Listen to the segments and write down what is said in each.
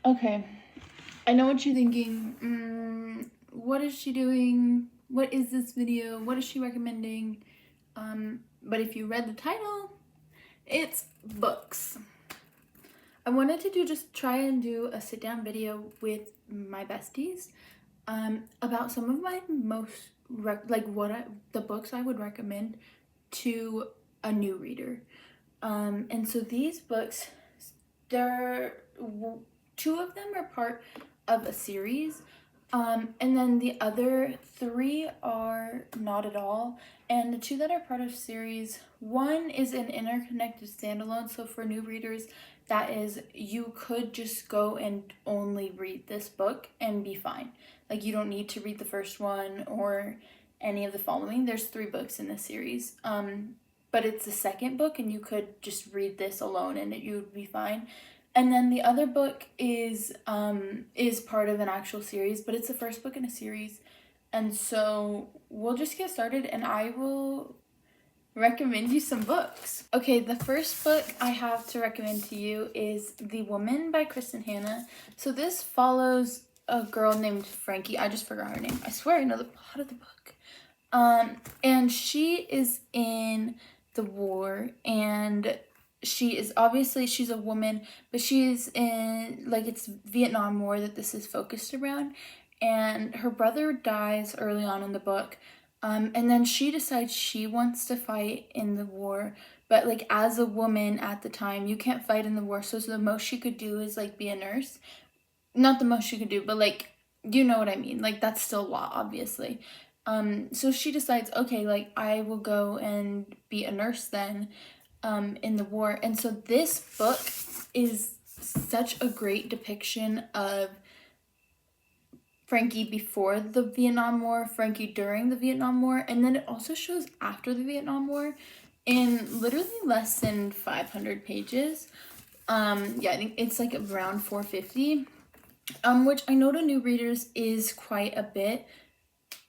Okay, I know what you're thinking. What is she doing? What is this video? What is she recommending? But if you read the title, it's books. I wanted to try and do a sit down video with my besties about some of my most the books I would recommend to a new reader. And so these books, they're two of them are part of a series, and then the other three are not at all. And the two that are part of series, one is an interconnected standalone. So for new readers, that is, you could just go and only read this book and be fine. Like, you don't need to read the first one or any of the following. There's 3 books in this series. But it's the second book, and you could just read this alone and you would be fine. And then the other book is part of an actual series, but it's the first book in a series. And so we'll just get started, and I will recommend you some books. Okay, the first book I have to recommend to you is The Woman by Kristen Hanna. So this follows a girl named Frankie. I just forgot her name. I swear I know the plot of the book. And she is in the war, and she's a woman, but she's in, like, it's Vietnam War that this is focused around, and her brother dies early on in the book. And then she decides she wants to fight in the war, but like as a woman at the time, you can't fight in the war. So the most she could do is like be a nurse. Not the most she could do, but like, you know what I mean? Like, that's still a lot, obviously. So she decides, okay, like, I will go and be a nurse then, in the war. And so this book is such a great depiction of Frankie before the Vietnam War, Frankie during the Vietnam War, and then it also shows after the Vietnam War in literally less than 500 pages. Yeah, I think it's like around 450, which I know to new readers is quite a bit,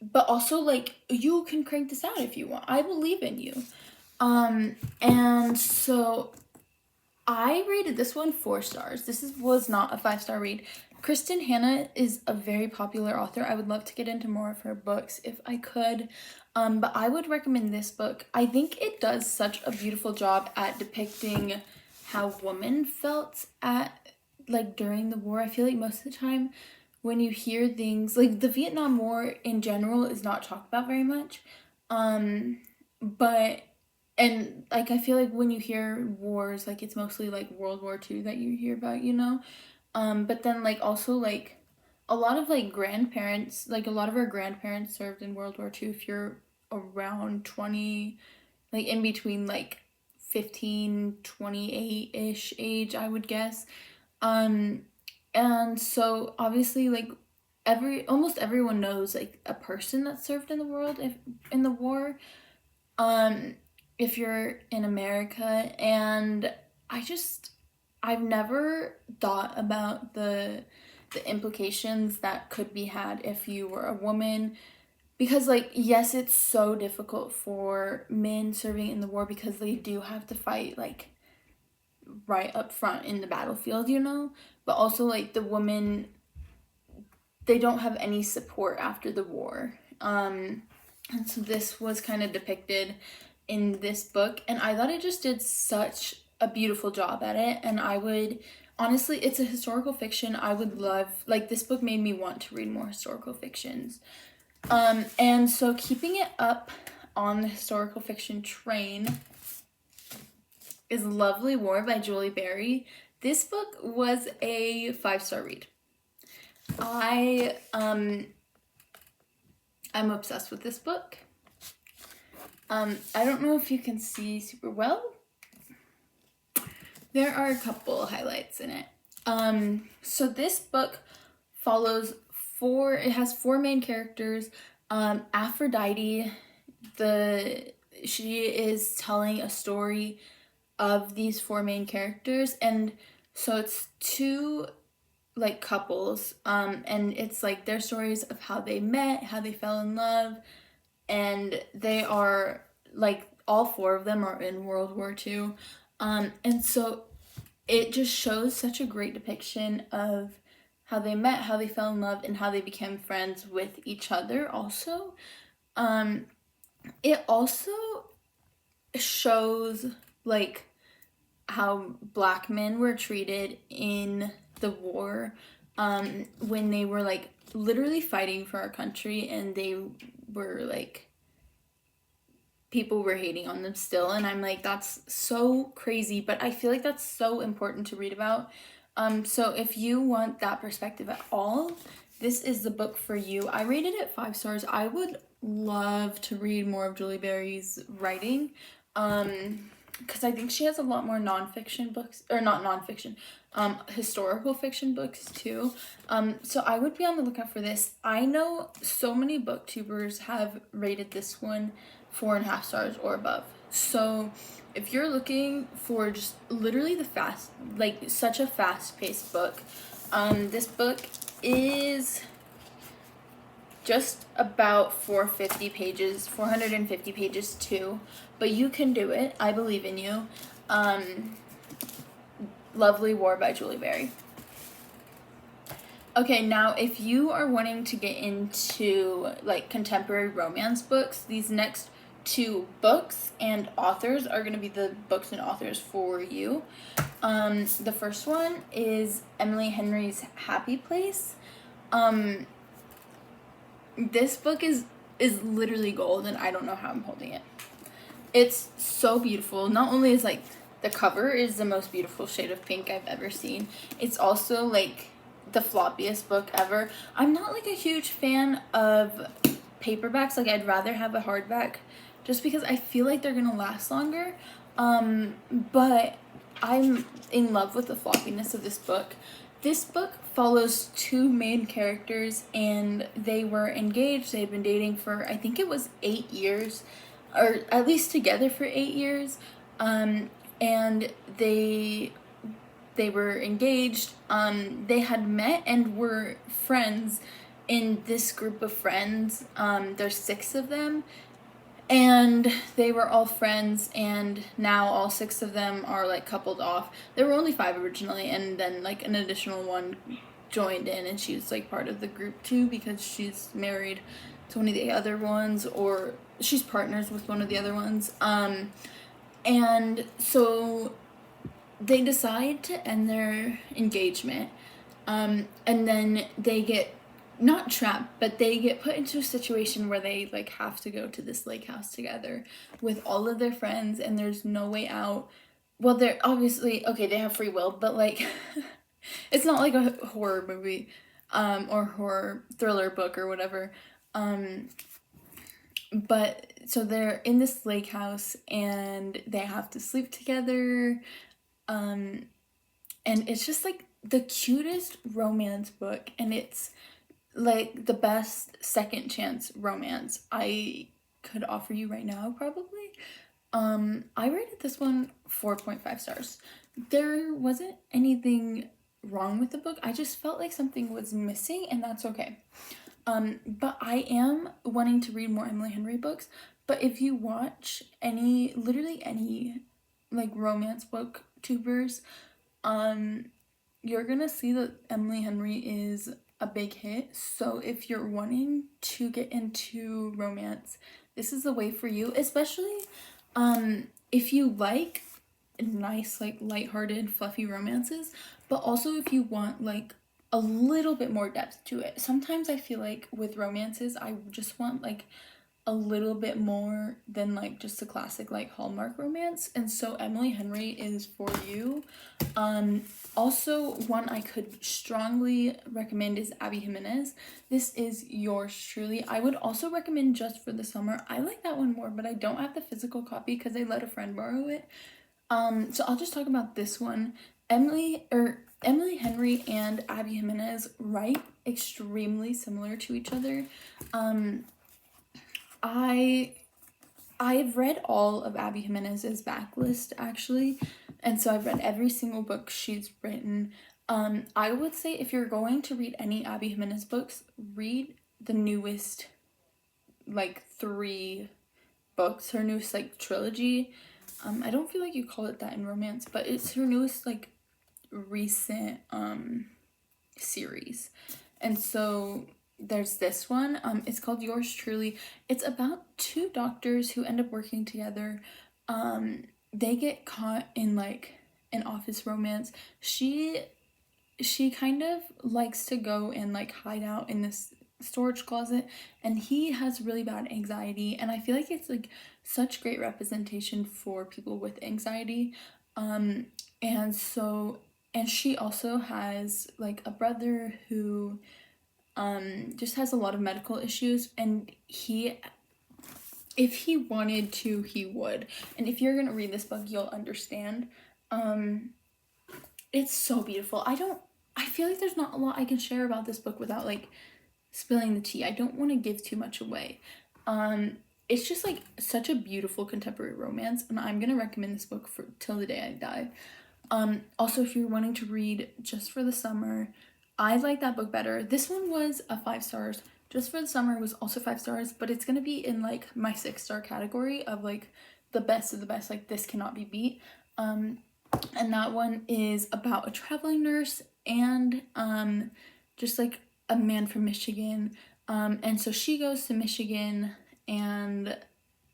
but also, like, you can crank this out if you want. I believe in you. And so I rated this one 4 stars. Was not a 5-star read. Kristen Hanna is a very popular author. I would love to get into more of her books if I could. But I would recommend this book. I think it does such a beautiful job at depicting how women felt at, like, during the war. I feel like most of the time when you hear things, like, the Vietnam War in general is not talked about very much. But and like, I feel like when you hear wars, like, it's mostly like World War II that you hear about, you know. But then, like, also, like, a lot of like grandparents, like a lot of our grandparents served in World War II. If you're around 20, like in between like 15, 28-ish age, I would guess. And so obviously, like, almost everyone knows like a person that served in the world, if in the war, if you're in America. And I've never thought about the implications that could be had if you were a woman, because, like, yes, it's so difficult for men serving in the war because they do have to fight, like, right up front in the battlefield, you know. But also, like, the women, they don't have any support after the war. And so this was kind of depicted in this book, and I thought it just did such a beautiful job at it. And I would honestly, it's a historical fiction. I would love, like, this book made me want to read more historical fictions. And so keeping it up on the historical fiction train is Lovely War by Julie Berry. This book was a 5-star read. I'm obsessed with this book. I don't know if you can see super well. There are a couple highlights in it. So this book follows it has 4 main characters. Aphrodite, she is telling a story of these 4 main characters, and so it's 2 like couples, and it's like their stories of how they met, how they fell in love, and they are, like, all 4 of them are in World War II. And so it just shows such a great depiction of how they met, how they fell in love, and how they became friends with each other also. It also shows like how black men were treated in the war, when they were like literally fighting for our country, and they were like, people were hating on them still, and I'm like, that's so crazy, but I feel like that's so important to read about. So if you want that perspective at all, this is the book for you. I rated it 5 stars. I would love to read more of Julie Berry's writing, because I think she has a lot more nonfiction books, or not nonfiction, historical fiction books too. So I would be on the lookout for this. I know so many booktubers have rated this one 4.5 stars or above. So if you're looking for just literally such a fast-paced book, this book is just about 450 pages too, but you can do it. I believe in you. Lovely War by Julie Berry. Okay, now if you are wanting to get into like contemporary romance books, these next 2 books and authors are going to be the books and authors for you. The first one is Emily Henry's Happy Place. This book is literally gold, and I don't know how I'm holding it. It's so beautiful. Not only is like the cover is the most beautiful shade of pink I've ever seen, it's also like the floppiest book ever. I'm not like a huge fan of paperbacks. Like, I'd rather have a hardback just because I feel like they're gonna last longer. But I'm in love with the floppiness of this book. This book follows 2 main characters, and they were engaged. They had been dating for, I think it was 8 years, or at least together for 8 years. And they were engaged. They had met and were friends in this group of friends. There's 6 of them, and they were all friends, and now all 6 of them are like coupled off. There were only 5 originally, and then like an additional one joined in, and she's like part of the group too because she's married to one of the other ones, or she's partners with one of the other ones. And so they decide to end their engagement, and then they get not trapped, but they get put into a situation where they like have to go to this lake house together with all of their friends, and there's no way out. Well, they're obviously, okay, they have free will, but like it's not like a horror movie, or horror thriller book or whatever. But so they're in this lake house, and they have to sleep together. And it's just like the cutest romance book, and it's like the best second chance romance I could offer you right now, probably. I rated this one 4.5 stars. There wasn't anything wrong with the book. I just felt like something was missing, and that's okay. But I am wanting to read more Emily Henry books. But if you watch literally any like romance book tubers, you're gonna see that Emily Henry is a big hit. So if you're wanting to get into romance, this is the way for you, especially if you like nice, like lighthearted, fluffy romances, but also if you want like a little bit more depth to it. Sometimes I feel like with romances, I just want like a little bit more than like just a classic like Hallmark romance, and so Emily Henry is for you. Also, one I could strongly recommend is Abby Jimenez. This is yours truly. I would also recommend Just for the Summer. I like that one more, but I don't have the physical copy because I let a friend borrow it. So I'll just talk about this one. Emily Henry and Abby Jimenez write extremely similar to each other. I've read all of Abby Jimenez's backlist actually, and so I've read every single book she's written. I would say if you're going to read any Abby Jimenez books, read the newest like 3 books, her newest like trilogy. I don't feel like you call it that in romance, but it's her newest like recent series. And so there's this one. It's called Yours Truly. It's about two doctors who end up working together. They get caught in like an office romance. She kind of likes to go and like hide out in this storage closet, and he has really bad anxiety, and I feel like it's like such great representation for people with anxiety. And so, and she also has like a brother who just has a lot of medical issues, and he, if he wanted to, he would. And if you're gonna read this book, you'll understand. It's so beautiful. I feel like there's not a lot I can share about this book without like spilling the tea. I don't want to give too much away. It's just like such a beautiful contemporary romance, and I'm gonna recommend this book for till the day I die. Also, if you're wanting to read just for the summer, I like that book better. This one was a 5 stars. Just for the Summer was also 5 stars, but it's gonna be in like my 6-star category of like the best of the best, like this cannot be beat. And that one is about a traveling nurse and just like a man from Michigan. And so she goes to Michigan and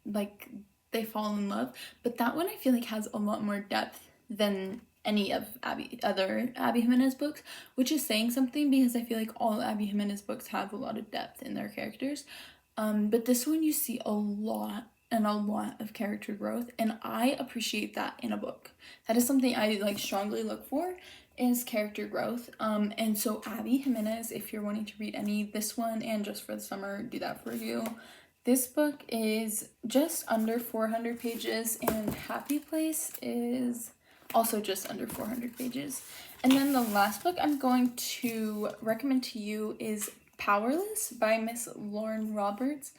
like they fall in love. But that one I feel like has a lot more depth than any of other Abby Jimenez books, which is saying something because I feel like all Abby Jimenez books have a lot of depth in their characters. But this one you see a lot and a lot of character growth, and I appreciate that in a book. That is something I like strongly look for, is character growth. And so Abby Jimenez, if you're wanting to read any, this one and Just for the Summer do that for you. This book is just under 400 pages, and Happy Place is also just under 400 pages. And then the last book I'm going to recommend to you is Powerless by Miss Lauren Roberts.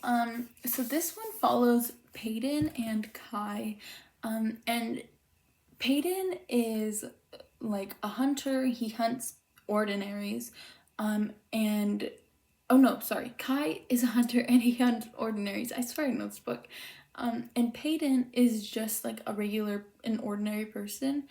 So this one follows Peyton and Kai. And Peyton is like a hunter. He hunts ordinaries. And oh no, sorry. Kai is a hunter and he hunts ordinaries. I swear I know this book. And Peyton is just like an ordinary person.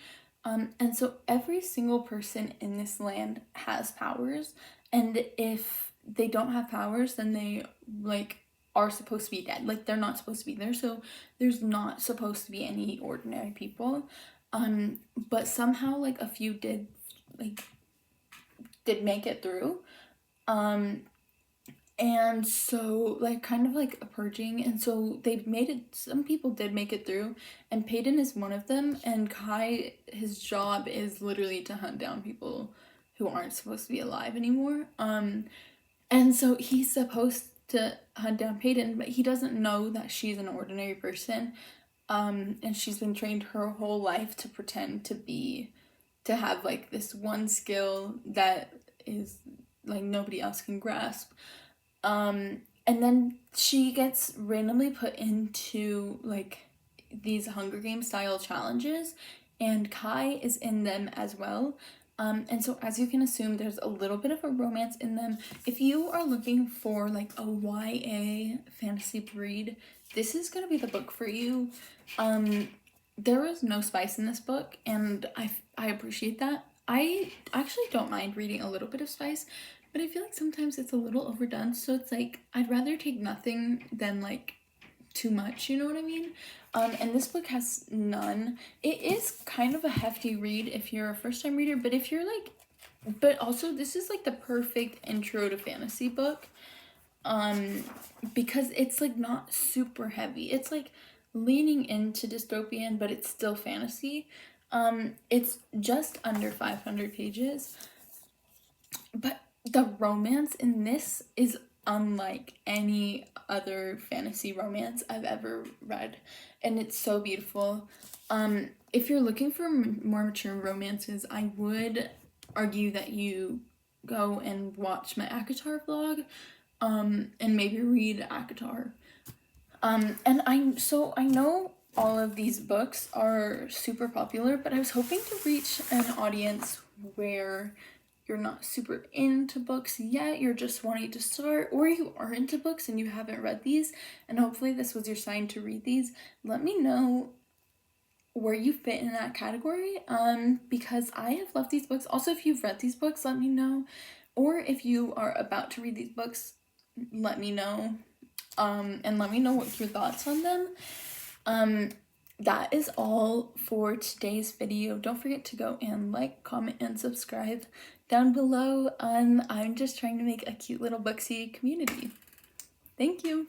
And so every single person in this land has powers. And if they don't have powers, then they like are supposed to be dead. Like they're not supposed to be there. So there's not supposed to be any ordinary people. But somehow like a few did make it through. And so like kind of like a purging, and so they've made it, some people did make it through, and Peyton is one of them, and Kai, his job is literally to hunt down people who aren't supposed to be alive anymore. And so he's supposed to hunt down Peyton, but he doesn't know that she's an ordinary person. And she's been trained her whole life to pretend to have like this one skill that is like nobody else can grasp. And then she gets randomly put into like these Hunger Games style challenges, and Kai is in them as well. And so as you can assume, there's a little bit of a romance in them. If you are looking for like a YA fantasy read, this is gonna be the book for you. There is no spice in this book, and I appreciate that. I actually don't mind reading a little bit of spice, but I feel like sometimes it's a little overdone, so it's like I'd rather take nothing than like too much, you know what I mean? And this book has none. It is kind of a hefty read if you're a first-time reader, but if you're like, but also this is like the perfect intro to fantasy book, because it's like not super heavy. It's like leaning into dystopian, but it's still fantasy. It's just under 500 pages, but the romance in this is unlike any other fantasy romance I've ever read, and it's so beautiful. If you're looking for more mature romances, I would argue that you go and watch my ACOTAR vlog, and maybe read ACOTAR. And I know all of these books are super popular, but I was hoping to reach an audience where you're not super into books yet, you're just wanting to start, or you are into books and you haven't read these, and hopefully this was your sign to read these. Let me know where you fit in that category, because I have loved these books. Also, if you've read these books, let me know, or if you are about to read these books, let me know, and let me know what your thoughts on them. That is all for today's video. Don't forget to go and like, comment, and subscribe down below. I'm just trying to make a cute little booksy community. Thank you.